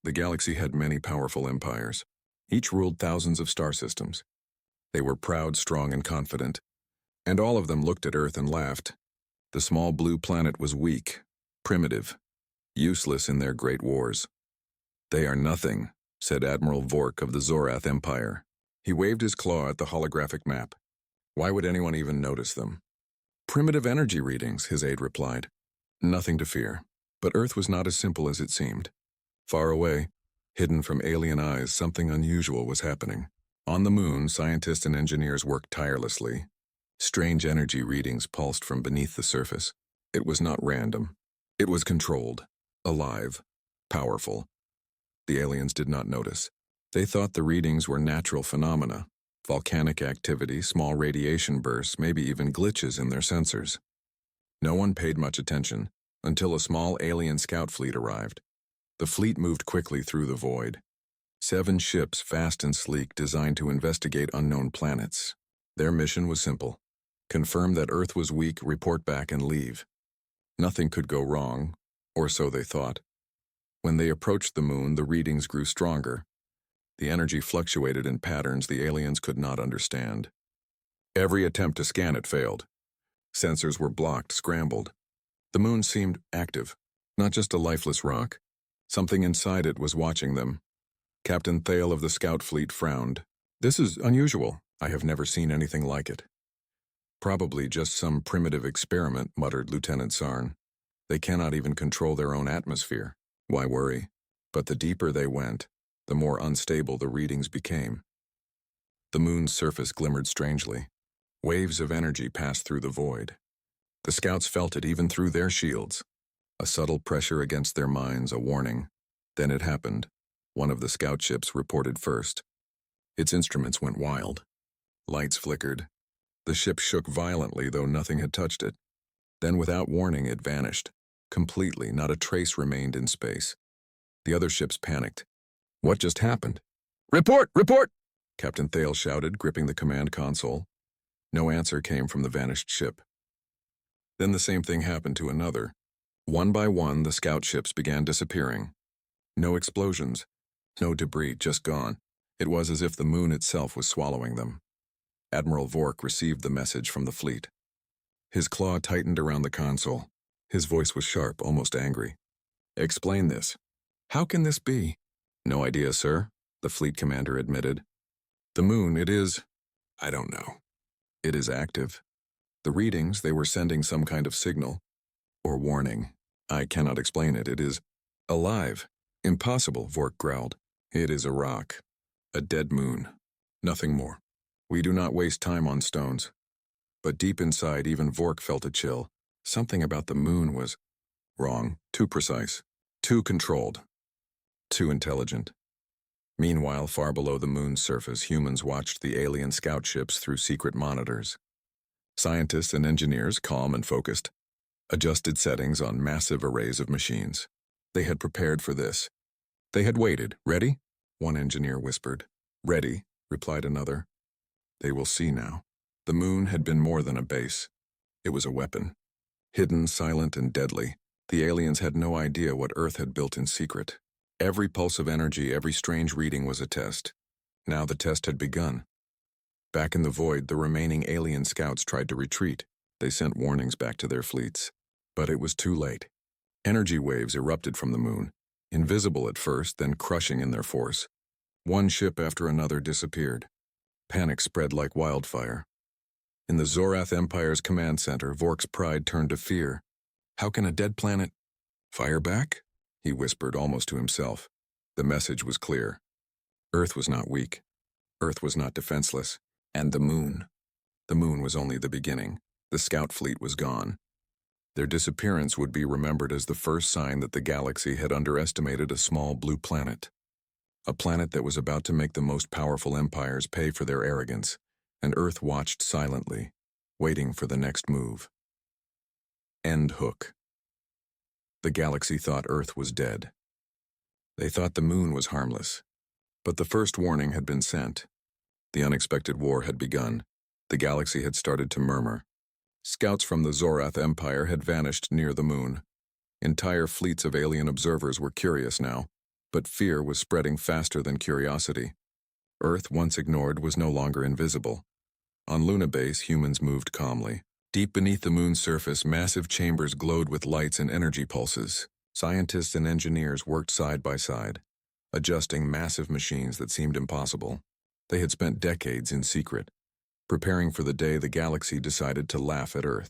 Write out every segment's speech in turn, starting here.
The galaxy had many powerful empires. Each ruled thousands of star systems. They were proud, strong, and confident. And all of them looked at Earth and laughed. The small blue planet was weak, primitive, useless in their great wars. "They are nothing," said Admiral Vork of the Zorath Empire. He waved his claw at the holographic map. "Why would anyone even notice them?" "Primitive energy readings," his aide replied. Nothing to fear. But Earth was not as simple as it seemed. Far away, hidden from alien eyes, something unusual was happening. On the moon, scientists and engineers worked tirelessly. Strange energy readings pulsed from beneath the surface. It was not random. It was controlled, alive, powerful. The aliens did not notice. They thought the readings were natural phenomena, volcanic activity, small radiation bursts, maybe even glitches in their sensors. No one paid much attention until a small alien scout fleet arrived. The fleet moved quickly through the void. 7 ships, fast and sleek, designed to investigate unknown planets. Their mission was simple: confirm that Earth was weak, report back, and leave. Nothing could go wrong, or so they thought. When they approached the moon, the readings grew stronger. The energy fluctuated in patterns the aliens could not understand. Every attempt to scan it failed. Sensors were blocked, scrambled. The moon seemed active, not just a lifeless rock. Something inside it was watching them. Captain Thale of the Scout Fleet frowned. "This is unusual. I have never seen anything like it." "Probably just some primitive experiment," muttered Lieutenant Sarn. "They cannot even control their own atmosphere. Why worry?" But the deeper they went, the more unstable the readings became. The moon's surface glimmered strangely. Waves of energy passed through the void. The scouts felt it even through their shields. A subtle pressure against their minds, a warning. Then it happened. One of the scout ships reported first. Its instruments went wild. Lights flickered. The ship shook violently, though nothing had touched it. Then, without warning, it vanished. Completely, not a trace remained in space. The other ships panicked. What just happened? "Report! Report!" Captain Thale shouted, gripping the command console. No answer came from the vanished ship. Then the same thing happened to another. One by one, the scout ships began disappearing. No explosions, no debris, just gone. It was as if the moon itself was swallowing them. Admiral Vork received the message from the fleet. His claw tightened around the console. His voice was sharp, almost angry. "Explain this. How can this be?" "No idea, sir," the fleet commander admitted. "The moon, it is... I don't know. It is active. The readings, they were sending some kind of signal. Or warning. I cannot explain it. It is alive. Impossible," Vork growled. "It is a rock. A dead moon. Nothing more. We do not waste time on stones." But deep inside, even Vork felt a chill. Something about the moon was wrong, too precise, too controlled, too intelligent. Meanwhile, far below the moon's surface, humans watched the alien scout ships through secret monitors. Scientists and engineers, calm and focused, adjusted settings on massive arrays of machines. They had prepared for this. They had waited. "Ready?" one engineer whispered. "Ready," replied another. They will see now. The moon had been more than a base. It was a weapon. Hidden, silent, and deadly, the aliens had no idea what Earth had built in secret. Every pulse of energy, every strange reading was a test. Now the test had begun. Back in the void, the remaining alien scouts tried to retreat. They sent warnings back to their fleets. But it was too late. Energy waves erupted from the moon, invisible at first, then crushing in their force. One ship after another disappeared. Panic spread like wildfire. In the Zorath Empire's command center, Vork's pride turned to fear. How can a dead planet fire back? He whispered almost to himself. The message was clear. Earth was not weak. Earth was not defenseless. And the moon was only the beginning. The scout fleet was gone. Their disappearance would be remembered as the first sign that the galaxy had underestimated a small blue planet. A planet that was about to make the most powerful empires pay for their arrogance, and Earth watched silently, waiting for the next move. End hook. The galaxy thought Earth was dead. They thought the moon was harmless. But the first warning had been sent. The unexpected war had begun. The galaxy had started to murmur. Scouts from the Zorath Empire had vanished near the moon. Entire fleets of alien observers were curious now, But fear was spreading faster than curiosity. Earth, once ignored, was no longer invisible. On Luna Base, humans moved calmly. Deep beneath the moon's surface, massive chambers glowed with lights and energy pulses. Scientists and engineers worked side by side, adjusting massive machines that seemed impossible. They had spent decades in secret, preparing for the day the galaxy decided to laugh at Earth.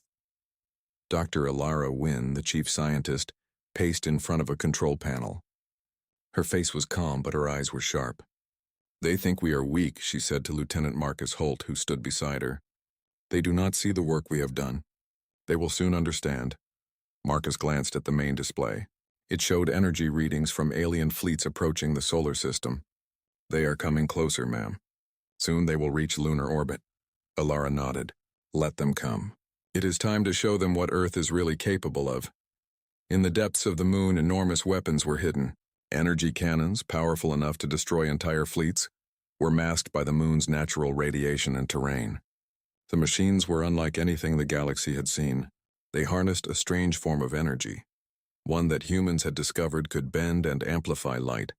Dr. Alara Wynn, the chief scientist, paced in front of a control panel. Her face was calm, but her eyes were sharp. "They think we are weak," she said to Lieutenant Marcus Holt, who stood beside her. "They do not see the work we have done. They will soon understand." Marcus glanced at the main display. It showed energy readings from alien fleets approaching the solar system. "They are coming closer, ma'am. Soon they will reach lunar orbit." Alara nodded. "Let them come. It is time to show them what Earth is really capable of." In the depths of the moon, enormous weapons were hidden. Energy cannons, powerful enough to destroy entire fleets, were masked by the moon's natural radiation and terrain. The machines were unlike anything the galaxy had seen. They harnessed a strange form of energy, one that humans had discovered could bend and amplify light,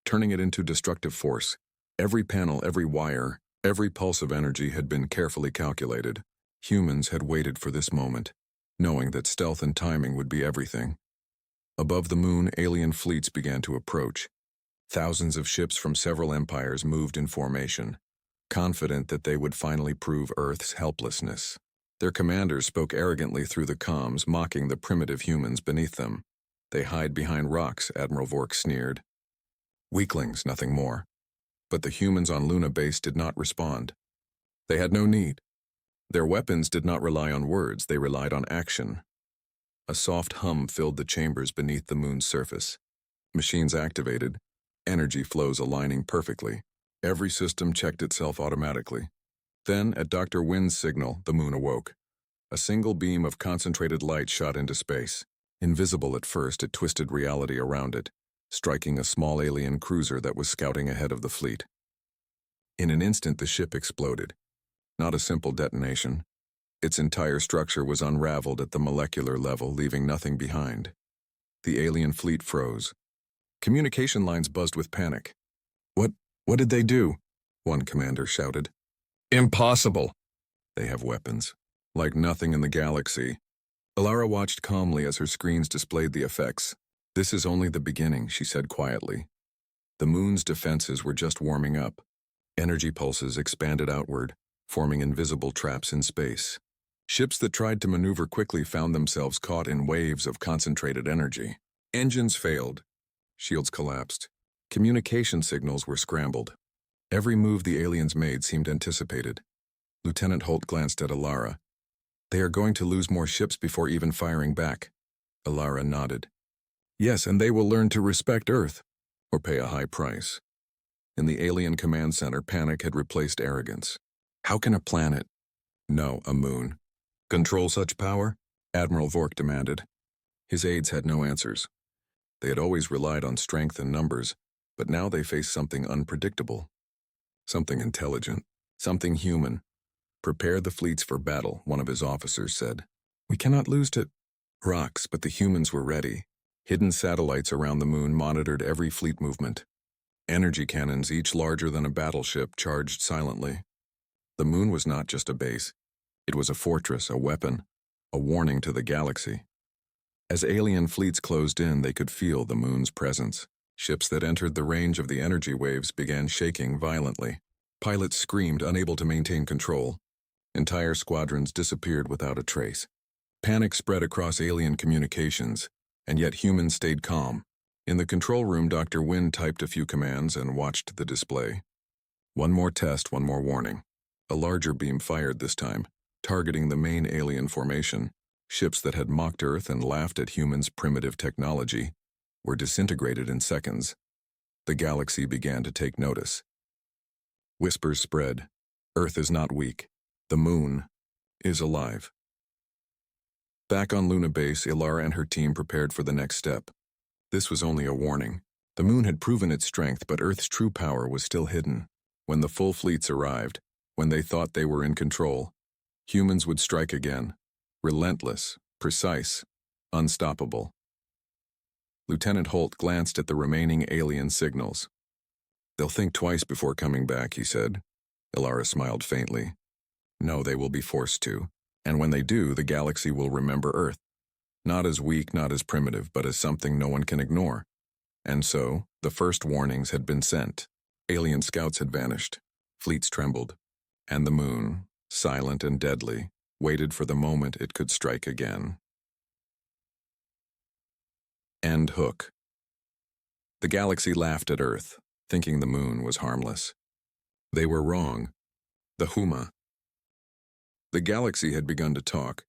turning it into destructive force. Every panel, every wire, every pulse of energy had been carefully calculated. Humans had waited for this moment, knowing that stealth and timing would be everything. Above the moon, alien fleets began to approach. Thousands of ships from several empires moved in formation, confident that they would finally prove Earth's helplessness. Their commanders spoke arrogantly through the comms, mocking the primitive humans beneath them. "They hide behind rocks," Admiral Vork sneered. "Weaklings, nothing more." But the humans on Luna Base did not respond. They had no need. Their weapons did not rely on words, they relied on action. A soft hum filled the chambers beneath the moon's surface. Machines activated, energy flows aligning perfectly. Every system checked itself automatically. Then, at Dr. Wynn's signal, the moon awoke. A single beam of concentrated light shot into space. Invisible at first, it twisted reality around it, striking a small alien cruiser that was scouting ahead of the fleet. In an instant, the ship exploded. Not a simple detonation. Its entire structure was unraveled at the molecular level, leaving nothing behind. The alien fleet froze. Communication lines buzzed with panic. What did they do?" one commander shouted. "Impossible. They have weapons, like nothing in the galaxy." Alara watched calmly as her screens displayed the effects. "This is only the beginning," she said quietly. The moon's defenses were just warming up. Energy pulses expanded outward, forming invisible traps in space. Ships that tried to maneuver quickly found themselves caught in waves of concentrated energy. Engines failed. Shields collapsed. Communication signals were scrambled. Every move the aliens made seemed anticipated. Lieutenant Holt glanced at Alara. "They are going to lose more ships before even firing back." Alara nodded. "Yes, and they will learn to respect Earth, or pay a high price." In the alien command center, panic had replaced arrogance. "How can a planet—" "No, a moon— control such power?" Admiral Vork demanded. His aides had no answers. They had always relied on strength and numbers, but now they faced something unpredictable. Something intelligent. Something human. "Prepare the fleets for battle," one of his officers said. "We cannot lose to—" Rocks, but the humans were ready. Hidden satellites around the moon monitored every fleet movement. Energy cannons, each larger than a battleship, charged silently. The moon was not just a base. It was a fortress, a weapon, a warning to the galaxy. As alien fleets closed in, they could feel the moon's presence. Ships that entered the range of the energy waves began shaking violently. Pilots screamed, unable to maintain control. Entire squadrons disappeared without a trace. Panic spread across alien communications, and yet humans stayed calm. In the control room, Dr. Wynn typed a few commands and watched the display. One more test, one more warning. A larger beam fired this time, targeting the main alien formation. Ships that had mocked Earth and laughed at humans' primitive technology were disintegrated in seconds. The galaxy began to take notice. Whispers spread. Earth is not weak. The moon is alive. Back on Luna Base, Alara and her team prepared for the next step. This was only a warning. The moon had proven its strength, but Earth's true power was still hidden. When the full fleets arrived, when they thought they were in control, humans would strike again. Relentless, precise, unstoppable. Lieutenant Holt glanced at the remaining alien signals. "They'll think twice before coming back," he said. Ilara smiled faintly. "No, they will be forced to. And when they do, the galaxy will remember Earth. Not as weak, not as primitive, but as something no one can ignore." And so, the first warnings had been sent. Alien scouts had vanished. Fleets trembled. And the moon, silent and deadly, waited for the moment it could strike again. End hook. The galaxy laughed at Earth, thinking the moon was harmless. They were wrong. The Huma. The galaxy had begun to talk.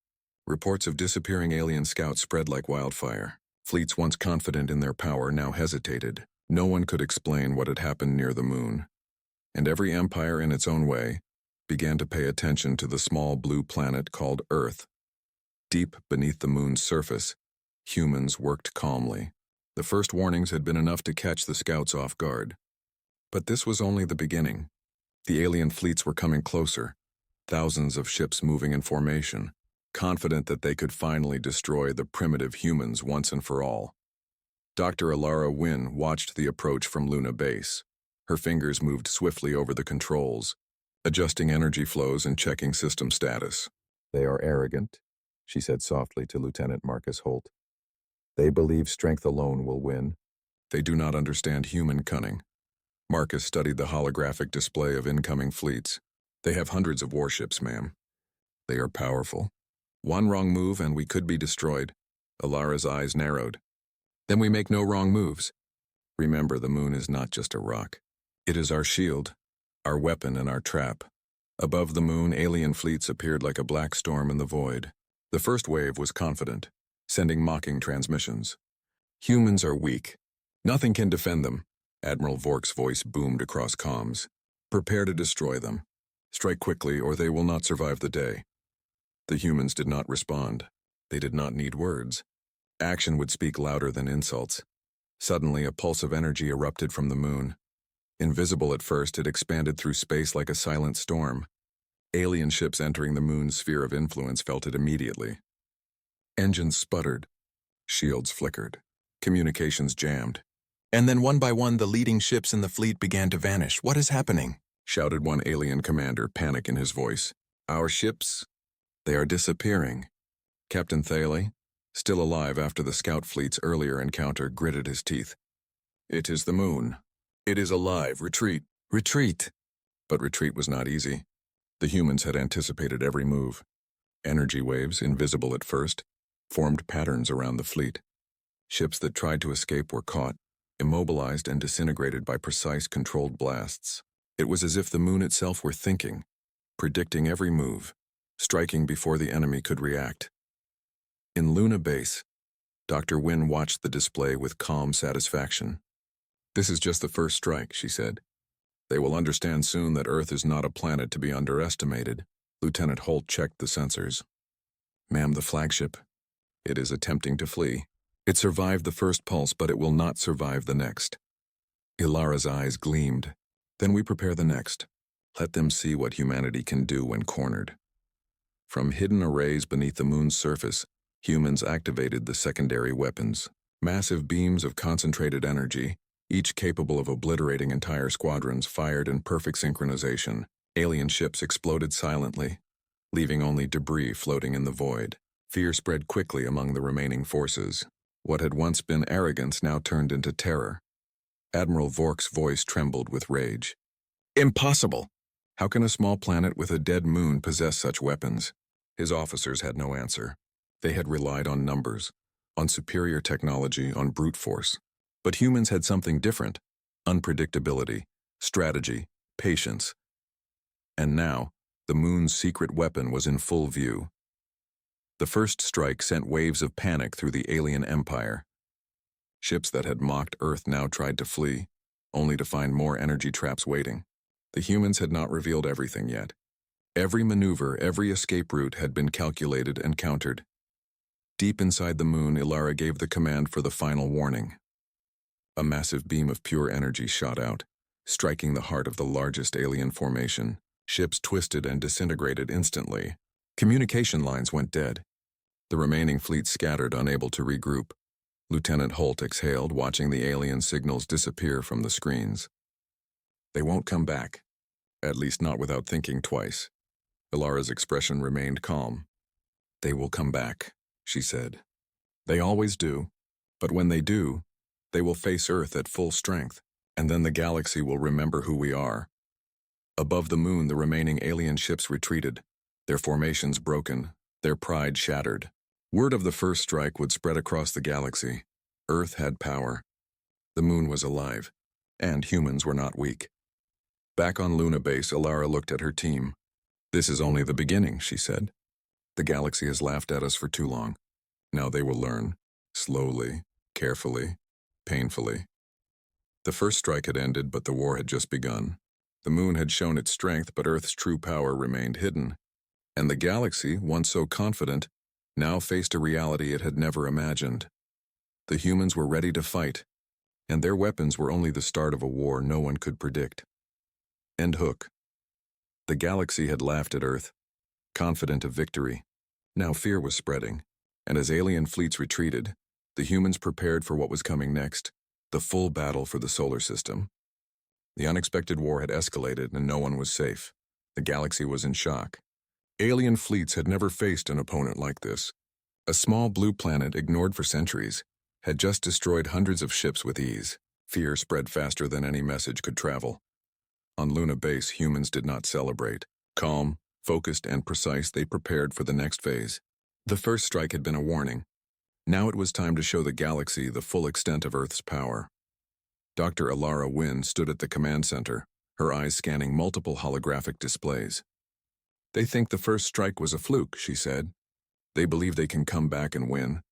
Reports of disappearing alien scouts spread like wildfire. Fleets once confident in their power now hesitated. No one could explain what had happened near the moon. And every empire in its own way began to pay attention to the small blue planet called Earth. Deep beneath the moon's surface, humans worked calmly. The first warnings had been enough to catch the scouts off guard. But this was only the beginning. The alien fleets were coming closer, thousands of ships moving in formation, confident that they could finally destroy the primitive humans once and for all. Dr. Ilara Wynn watched the approach from Luna Base. Her fingers moved swiftly over the controls, adjusting energy flows and checking system status. "They are arrogant," she said softly to Lieutenant Marcus Holt. "They believe strength alone will win. They do not understand human cunning." Marcus studied the holographic display of incoming fleets. "They have hundreds of warships, ma'am. They are powerful. One wrong move and we could be destroyed." Ilara's eyes narrowed. "Then we make no wrong moves. Remember, the moon is not just a rock. It is our shield, our weapon and our trap." Above the moon, alien fleets appeared like a black storm in the void. The first wave was confident, sending mocking transmissions. "Humans are weak. Nothing can defend them." Admiral Vork's voice boomed across comms. "Prepare to destroy them. Strike quickly or they will not survive the day." The humans did not respond. They did not need words. Action would speak louder than insults. Suddenly, a pulse of energy erupted from the moon. Invisible at first, it expanded through space like a silent storm. Alien ships entering the moon's sphere of influence felt it immediately. Engines sputtered. Shields flickered. Communications jammed. "And then one by one the leading ships in the fleet began to vanish. What is happening?" shouted one alien commander, panic in his voice. "Our ships? They are disappearing." Captain Thaley, still alive after the scout fleet's earlier encounter, gritted his teeth. "It is the moon. It is alive. Retreat. Retreat." But retreat was not easy. The humans had anticipated every move. Energy waves, invisible at first, formed patterns around the fleet. Ships that tried to escape were caught, immobilized and disintegrated by precise controlled blasts. It was as if the moon itself were thinking, predicting every move, striking before the enemy could react. In Luna Base, Dr. Wynn watched the display with calm satisfaction. "This is just the first strike," she said. "They will understand soon that Earth is not a planet to be underestimated." Lieutenant Holt checked the sensors. "Ma'am, the flagship. It is attempting to flee. It survived the first pulse, but it will not survive the next." Ilara's eyes gleamed. "Then we prepare the next. Let them see what humanity can do when cornered." From hidden arrays beneath the moon's surface, humans activated the secondary weapons. Massive beams of concentrated energy, each capable of obliterating entire squadrons, fired in perfect synchronization. Alien ships exploded silently, leaving only debris floating in the void. Fear spread quickly among the remaining forces. What had once been arrogance now turned into terror. Admiral Vork's voice trembled with rage. "Impossible! How can a small planet with a dead moon possess such weapons?" His officers had no answer. They had relied on numbers, on superior technology, on brute force. But humans had something different: unpredictability, strategy, patience. And now, the moon's secret weapon was in full view. The first strike sent waves of panic through the alien empire. Ships that had mocked Earth now tried to flee, only to find more energy traps waiting. The humans had not revealed everything yet. Every maneuver, every escape route had been calculated and countered. Deep inside the moon, Ilara gave the command for the final warning. A massive beam of pure energy shot out, striking the heart of the largest alien formation. Ships twisted and disintegrated instantly. Communication lines went dead. The remaining fleet scattered, unable to regroup. Lieutenant Holt exhaled, watching the alien signals disappear from the screens. They won't come back. At least not without thinking twice. Ilara's expression remained calm. They will come back, she said. They always do. But when they do, they will face Earth at full strength, and then the galaxy will remember who we are. Above the moon, the remaining alien ships retreated, their formations broken, their pride shattered. Word of the first strike would spread across the galaxy. Earth had power. The moon was alive, and humans were not weak. Back on Luna Base, Ilara looked at her team. This is only the beginning, she said. The galaxy has laughed at us for too long. Now they will learn, slowly, carefully, painfully. The first strike had ended, but the war had just begun. The moon had shown its strength, but Earth's true power remained hidden. And the galaxy, once so confident, now faced a reality it had never imagined. The humans were ready to fight, and their weapons were only the start of a war no one could predict. End hook. The galaxy had laughed at Earth, confident of victory. Now fear was spreading, and as alien fleets retreated, the humans prepared for what was coming next, the full battle for the solar system. The unexpected war had escalated, and no one was safe. The galaxy was in shock. Alien fleets had never faced an opponent like this. A small blue planet, ignored for centuries, had just destroyed hundreds of ships with ease. Fear spread faster than any message could travel. On Luna Base, humans did not celebrate. Calm, focused, and precise, they prepared for the next phase. The first strike had been a warning. Now it was time to show the galaxy the full extent of Earth's power. Dr. Ilara Wynn stood at the command center, her eyes scanning multiple holographic displays. They think the first strike was a fluke, she said. They believe they can come back and win.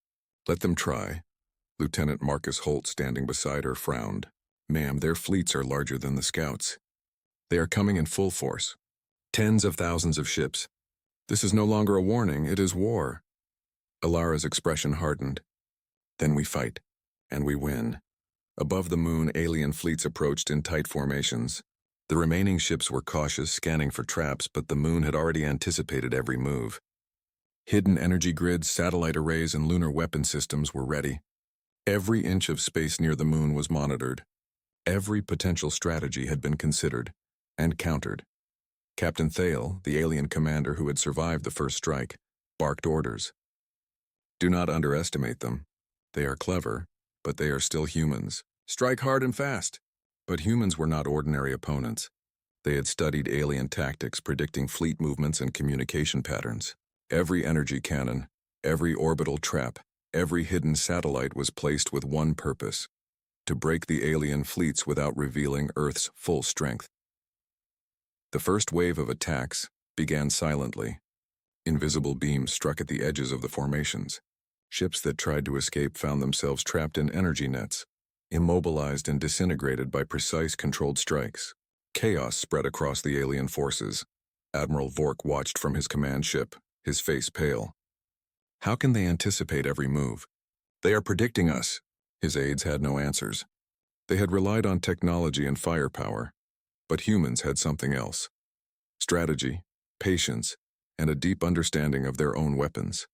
Let them try. Lieutenant Marcus Holt, standing beside her, frowned. Ma'am, their fleets are larger than the scouts. They are coming in full force. Tens of thousands of ships. This is no longer a warning, it is war. Ilara's expression hardened. Then we fight, and we win. Above the moon, alien fleets approached in tight formations. The remaining ships were cautious, scanning for traps, but the moon had already anticipated every move. Hidden energy grids, satellite arrays, and lunar weapon systems were ready. Every inch of space near the moon was monitored. Every potential strategy had been considered and countered. Captain Thale, the alien commander who had survived the first strike, barked orders. Do not underestimate them. They are clever, but they are still humans. Strike hard and fast. But humans were not ordinary opponents. They had studied alien tactics, predicting fleet movements and communication patterns. Every energy cannon, every orbital trap, every hidden satellite was placed with one purpose: to break the alien fleets without revealing Earth's full strength. The first wave of attacks began silently. Invisible beams struck at the edges of the formations. Ships that tried to escape found themselves trapped in energy nets, immobilized and disintegrated by precise controlled strikes. Chaos spread across the alien forces. Admiral Vork watched from his command ship, his face pale. How can they anticipate every move? They are predicting us. His aides had no answers. They had relied on technology and firepower, but humans had something else: strategy, patience, and a deep understanding of their own weapons.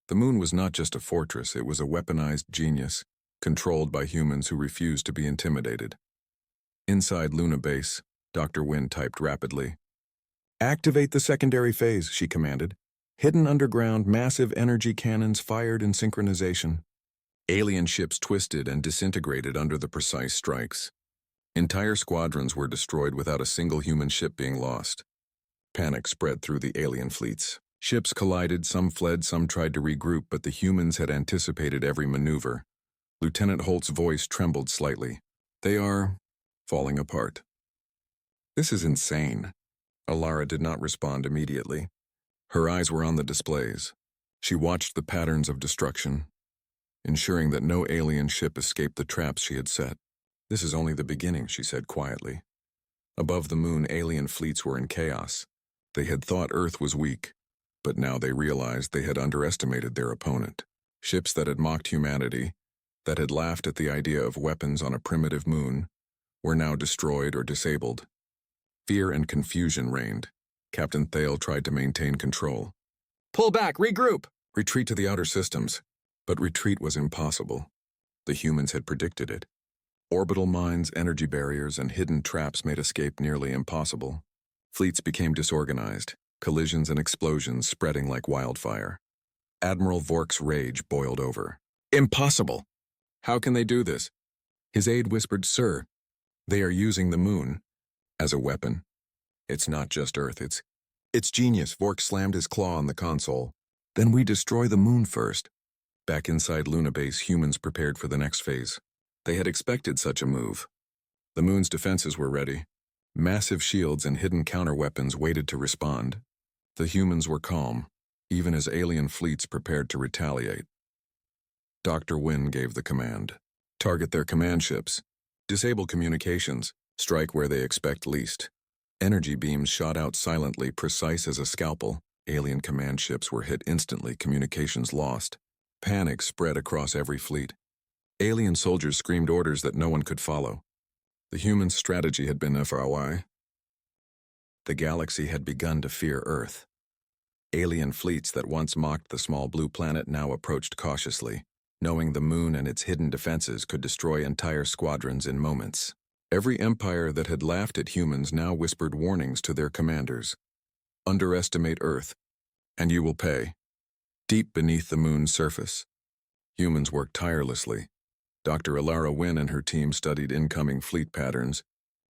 The moon was not just a fortress, it was a weaponized genius, controlled by humans who refused to be intimidated. Inside Luna Base, Dr. Wynn typed rapidly. Activate the secondary phase, she commanded. Hidden underground, massive energy cannons fired in synchronization. Alien ships twisted and disintegrated under the precise strikes. Entire squadrons were destroyed without a single human ship being lost. Panic spread through the alien fleets. Ships collided, some fled, some tried to regroup, but the humans had anticipated every maneuver. Lieutenant Holt's voice trembled slightly. They are falling apart. This is insane. Ilara did not respond immediately. Her eyes were on the displays. She watched the patterns of destruction, ensuring that no alien ship escaped the traps she had set. This is only the beginning, she said quietly. Above the moon, alien fleets were in chaos. They had thought Earth was weak, but now they realized they had underestimated their opponent. Ships that had mocked humanity, that had laughed at the idea of weapons on a primitive moon, were now destroyed or disabled. Fear and confusion reigned. Captain Thale tried to maintain control. Pull back, regroup! Retreat to the outer systems. But retreat was impossible. The humans had predicted it. Orbital mines, energy barriers, and hidden traps made escape nearly impossible. Fleets became disorganized, collisions and explosions spreading like wildfire. Admiral Vork's rage boiled over. Impossible! How can they do this? His aide whispered, "Sir, they are using the moon as a weapon. It's not just Earth, it's genius." Vork slammed his claw on the console. "Then we destroy the moon first." Back inside Luna Base, humans prepared for the next phase. They had expected such a move. The moon's defenses were ready. Massive shields and hidden counterweapons waited to respond. The humans were calm, even as alien fleets prepared to retaliate. Dr. Wynn gave the command. Target their command ships. Disable communications. Strike where they expect least. Energy beams shot out silently, precise as a scalpel. Alien command ships were hit instantly, communications lost. Panic spread across every fleet. Alien soldiers screamed orders that no one could follow. The human strategy had been FRY. The galaxy had begun to fear Earth. Alien fleets that once mocked the small blue planet now approached cautiously, knowing the moon and its hidden defenses could destroy entire squadrons in moments. Every empire that had laughed at humans now whispered warnings to their commanders. Underestimate Earth, and you will pay. Deep beneath the moon's surface, humans worked tirelessly. Dr. Alara Wynn and her team studied incoming fleet patterns,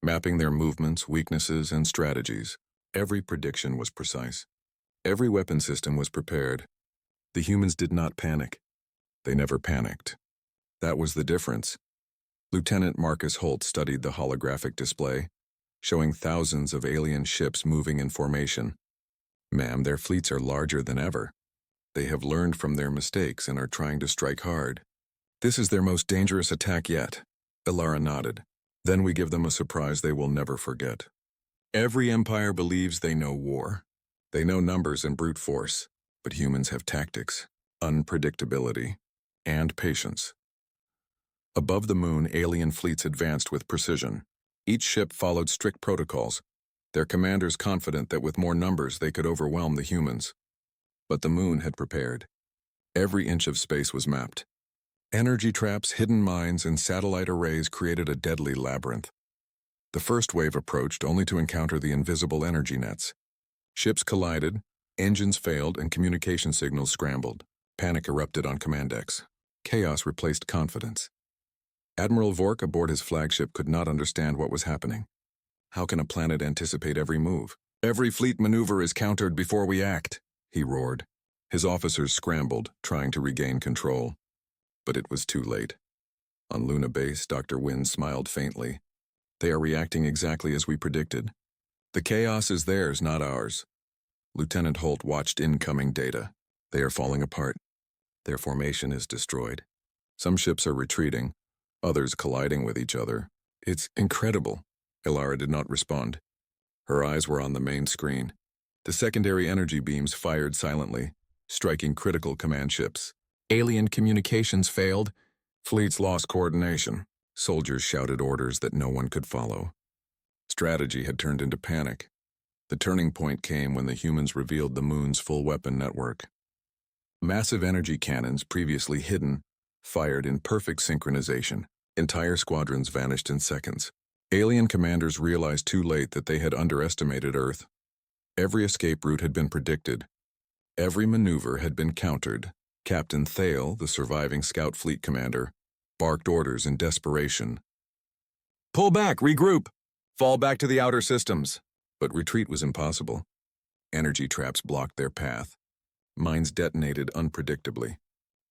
mapping their movements, weaknesses, and strategies. Every prediction was precise. Every weapon system was prepared. The humans did not panic. They never panicked. That was the difference. Lieutenant Marcus Holt studied the holographic display, showing thousands of alien ships moving in formation. "Ma'am, their fleets are larger than ever. They have learned from their mistakes and are trying to strike hard. This is their most dangerous attack yet." Alara nodded. "Then we give them a surprise they will never forget." Every empire believes they know war. They know numbers and brute force, but humans have tactics, unpredictability, and patience. Above the moon, alien fleets advanced with precision. Each ship followed strict protocols, their commanders confident that with more numbers they could overwhelm the humans. But the moon had prepared. Every inch of space was mapped. Energy traps, hidden mines, and satellite arrays created a deadly labyrinth. The first wave approached only to encounter the invisible energy nets. Ships collided, engines failed, and communication signals scrambled. Panic erupted on command decks. Chaos replaced confidence. Admiral Vork aboard his flagship could not understand what was happening. How can a planet anticipate every move? "Every fleet maneuver is countered before we act," he roared. His officers scrambled, trying to regain control. But it was too late. On Luna Base, Dr. Wynn smiled faintly. "They are reacting exactly as we predicted. The chaos is theirs, not ours." Lieutenant Holt watched incoming data. "They are falling apart. Their formation is destroyed. Some ships are retreating, others colliding with each other. It's incredible." Alara did not respond. Her eyes were on the main screen. The secondary energy beams fired silently, striking critical command ships. Alien communications failed. Fleets lost coordination. Soldiers shouted orders that no one could follow. Strategy had turned into panic. The turning point came when the humans revealed the moon's full weapon network. Massive energy cannons, previously hidden, fired in perfect synchronization. Entire squadrons vanished in seconds. Alien commanders realized too late that they had underestimated Earth. Every escape route had been predicted. Every maneuver had been countered. Captain Thale, the surviving scout fleet commander, barked orders in desperation. "Pull back, regroup, fall back to the outer systems." But retreat was impossible. Energy traps blocked their path. Mines detonated unpredictably.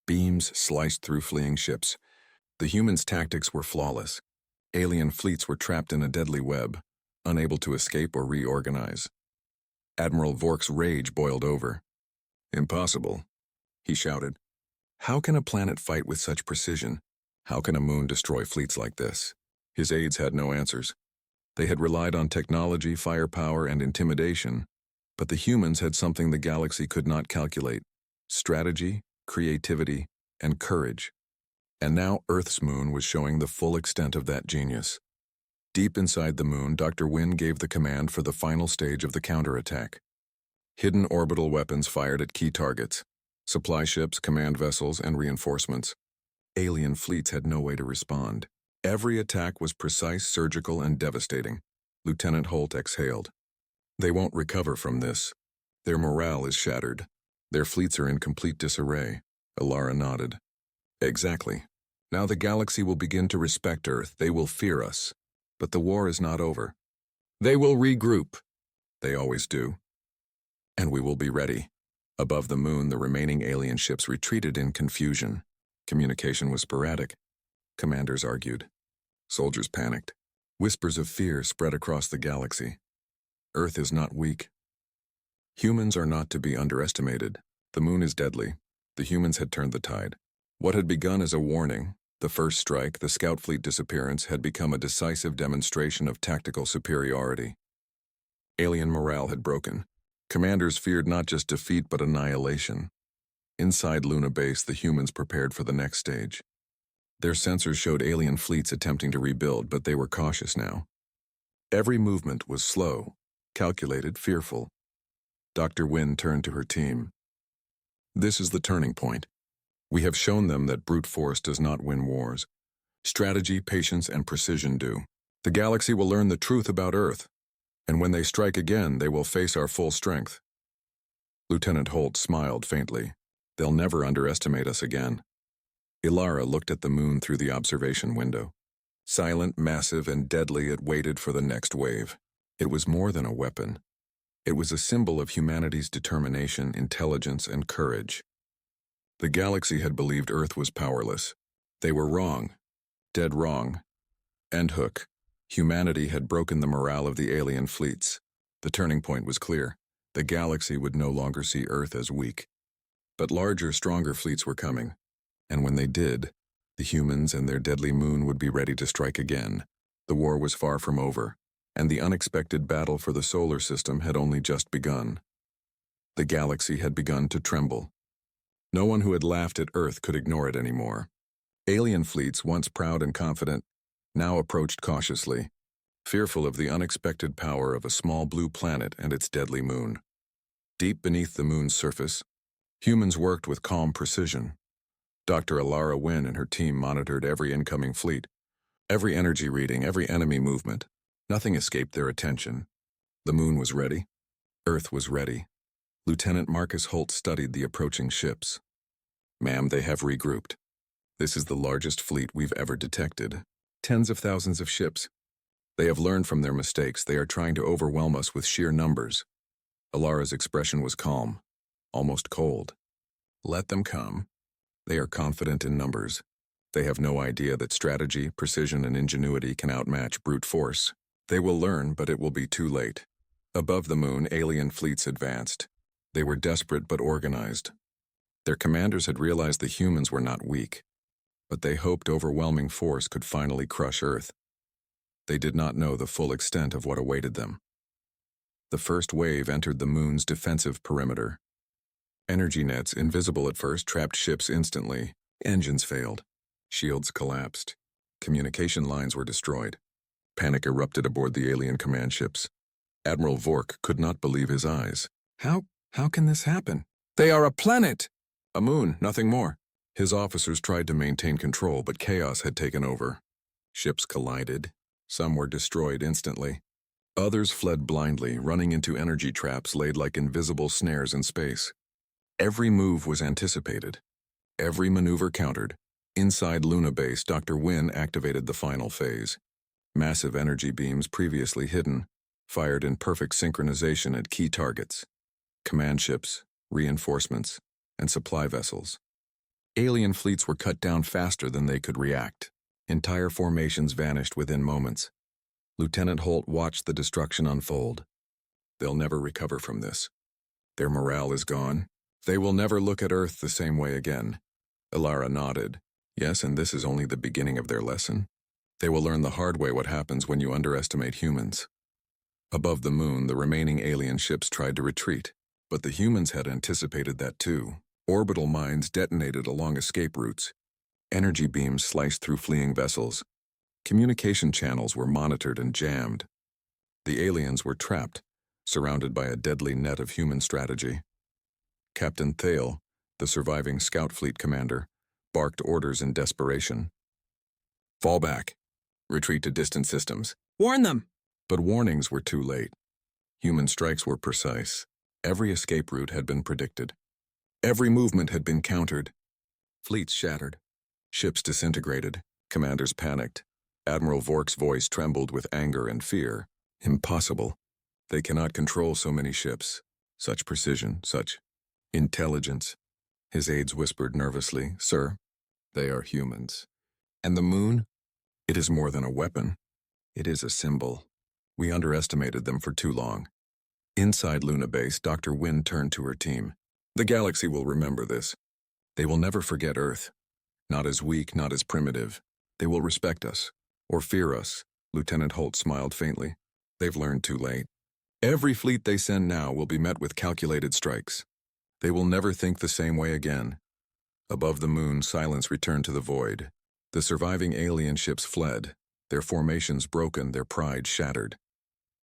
Beams sliced through fleeing ships. The humans' tactics were flawless. Alien fleets were trapped in a deadly web, unable to escape or reorganize. Admiral Vork's rage boiled over. "Impossible," he shouted. "How can a planet fight with such precision? How can a moon destroy fleets like this?" His aides had no answers. They had relied on technology, firepower, and intimidation, but the humans had something the galaxy could not calculate: strategy, creativity, and courage. And now Earth's moon was showing the full extent of that genius. Deep inside the moon, Dr. Wynn gave the command for the final stage of the counterattack. Hidden orbital weapons fired at key targets. Supply ships, command vessels, and reinforcements. Alien fleets had no way to respond. Every attack was precise, surgical, and devastating. Lieutenant Holt exhaled. They won't recover from this. Their morale is shattered. Their fleets are in complete disarray. Alara nodded. Exactly. Now the galaxy will begin to respect Earth. They will fear us. But the war is not over. They will regroup. They always do. And we will be ready. Above the moon, the remaining alien ships retreated in confusion. Communication was sporadic. Commanders argued. Soldiers panicked. Whispers of fear spread across the galaxy. Earth is not weak. Humans are not to be underestimated. The moon is deadly. The humans had turned the tide. What had begun as a warning, the first strike, the scout fleet disappearance, had become a decisive demonstration of tactical superiority. Alien morale had broken. Commanders feared not just defeat but annihilation. Inside Luna Base, the humans prepared for the next stage. Their sensors showed alien fleets attempting to rebuild, but they were cautious now. Every movement was slow, calculated, fearful. Dr. Wynne turned to her team. This is the turning point. We have shown them that brute force does not win wars. Strategy, patience, and precision do. The galaxy will learn the truth about Earth, and when they strike again, they will face our full strength. Lieutenant Holt smiled faintly. They'll never underestimate us again. Ilara looked at the moon through the observation window. Silent, massive, and deadly, it waited for the next wave. It was more than a weapon. It was a symbol of humanity's determination, intelligence, and courage. The galaxy had believed Earth was powerless. They were wrong. Dead wrong. End hook. Humanity had broken the morale of the alien fleets. The turning point was clear. The galaxy would no longer see Earth as weak. But larger, stronger fleets were coming. And when they did, the humans and their deadly moon would be ready to strike again. The war was far from over, and the unexpected battle for the solar system had only just begun. The galaxy had begun to tremble. No one who had laughed at Earth could ignore it anymore. Alien fleets, once proud and confident, now approached cautiously, fearful of the unexpected power of a small blue planet and its deadly moon. Deep beneath the moon's surface, humans worked with calm precision. Dr. Alara Wynne and her team monitored every incoming fleet, every energy reading, every enemy movement. Nothing escaped their attention. The moon was ready. Earth was ready. Lieutenant Marcus Holt studied the approaching ships. Ma'am, they have regrouped. This is the largest fleet we've ever detected. Tens of thousands of ships. They have learned from their mistakes. They are trying to overwhelm us with sheer numbers. Alara's expression was calm, almost cold. Let them come. They are confident in numbers. They have no idea that strategy, precision, and ingenuity can outmatch brute force. They will learn, but it will be too late. Above the moon, alien fleets advanced. They were desperate but organized. Their commanders had realized the humans were not weak, but they hoped overwhelming force could finally crush Earth. They did not know the full extent of what awaited them. The first wave entered the moon's defensive perimeter. Energy nets, invisible at first, trapped ships instantly. Engines failed. Shields collapsed. Communication lines were destroyed. Panic erupted aboard the alien command ships. Admiral Vork could not believe his eyes. How can this happen? They are a planet! A moon, nothing more. His officers tried to maintain control, but chaos had taken over. Ships collided. Some were destroyed instantly. Others fled blindly, running into energy traps laid like invisible snares in space. Every move was anticipated. Every maneuver countered. Inside Luna Base, Dr. Wynne activated the final phase. Massive energy beams previously hidden, fired in perfect synchronization at key targets. Command ships, reinforcements, and supply vessels. Alien fleets were cut down faster than they could react. Entire formations vanished within moments. Lieutenant Holt watched the destruction unfold. They'll never recover from this. Their morale is gone. They will never look at Earth the same way again. Ilara nodded. Yes, and this is only the beginning of their lesson. They will learn the hard way what happens when you underestimate humans. Above the moon, the remaining alien ships tried to retreat, but the humans had anticipated that too. Orbital mines detonated along escape routes. Energy beams sliced through fleeing vessels. Communication channels were monitored and jammed. The aliens were trapped, surrounded by a deadly net of human strategy. Captain Thale, the surviving scout fleet commander, barked orders in desperation. Fall back. Retreat to distant systems. Warn them! But warnings were too late. Human strikes were precise. Every escape route had been predicted. Every movement had been countered. Fleets shattered. Ships disintegrated. Commanders panicked. Admiral Vork's voice trembled with anger and fear. Impossible. They cannot control so many ships. Such precision, such intelligence. His aides whispered nervously, "Sir, they are humans. And the moon? It is more than a weapon. It is a symbol. We underestimated them for too long." Inside Luna Base, Dr. Wynn turned to her team. "The galaxy will remember this. They will never forget Earth. Not as weak, not as primitive. They will respect us. Or fear us." Lieutenant Holt smiled faintly. "They've learned too late. Every fleet they send now will be met with calculated strikes. They will never think the same way again." Above the moon, silence returned to the void. The surviving alien ships fled, their formations broken, their pride shattered.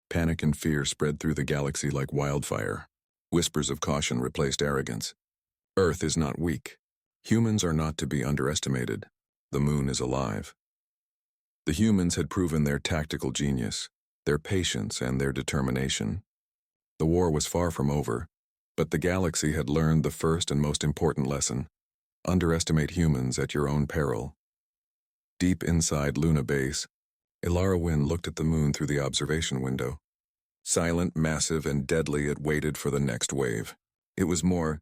Panic and fear spread through the galaxy like wildfire. Whispers of caution replaced arrogance. Earth is not weak. Humans are not to be underestimated. The moon is alive. The humans had proven their tactical genius, their patience, and their determination. The war was far from over, but the galaxy had learned the first and most important lesson: underestimate humans at your own peril. Deep inside Luna Base, Ilara Wynn looked at the moon through the observation window. Silent, massive, and deadly, it waited for the next wave. It was more